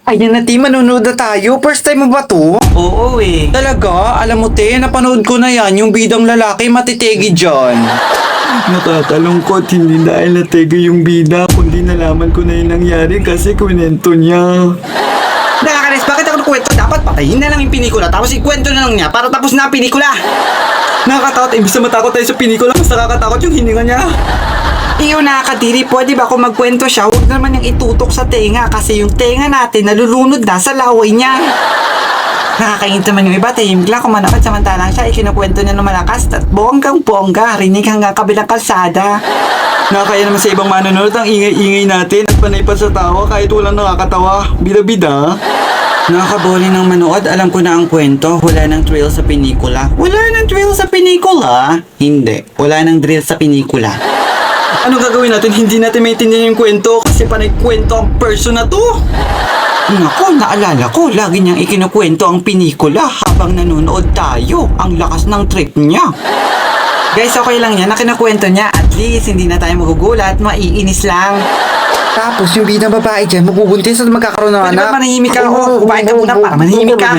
Ayan na, Te, manonood na tayo. First time mo ba to? Oo eh. Talaga? Alam mo, Te, napanood ko na yan. Yung bidang lalaki matitegi dyan. Nakakalungkot, hindi dahil natega yung bida, kundi nalaman ko na yung nangyari kasi kwento niya. Nakakalis, bakit ako nagkwento? Dapat patayin na lang yung pinikula tapos ikwento na lang niya para tapos na ang pinikula. Nakakatakot, imbis na matakot tayo sa pelikula, mas nakakatakot yung hininga niya. Iyo nakakadiri, pwede ba kung magkwento siya, huwag naman niyang itutok sa tenga kasi yung tenga natin nalulunod na sa laway niya. Nakakaingit naman yung iba, tahimik lang kumanapat samantalang siya ikinukwento niya ng malakas at bonggang-bongga, rinig hanggang kabilang kalsada. Nakakaya naman sa ibang manonood ang ingay-ingay natin at panay pa sa tawa kahit walang nakakatawa. Bida-bida. Nakakaboli ng manood, alam ko na ang kwento, wala nang thrill sa pinikula. Wala nang thrill sa pinikula? Hindi, wala nang drill sa pinikula. Ano gagawin natin? Hindi natin maintindihan yung kwento kasi panay kwento ang person na to. Nako, naalala ko, lagi niyang ikinukwento ang pinikula habang nanonood tayo. Ang lakas ng trip niya. Guys, okay lang yan na kinukwento niya. At least, hindi na tayo magugulat, maiinis lang. Tapos yung bidang babae dyan, mabubuntis at magkakaroon ng Pwede anak. ba manahimik ka? O, kumain ka muna para manahimik ka.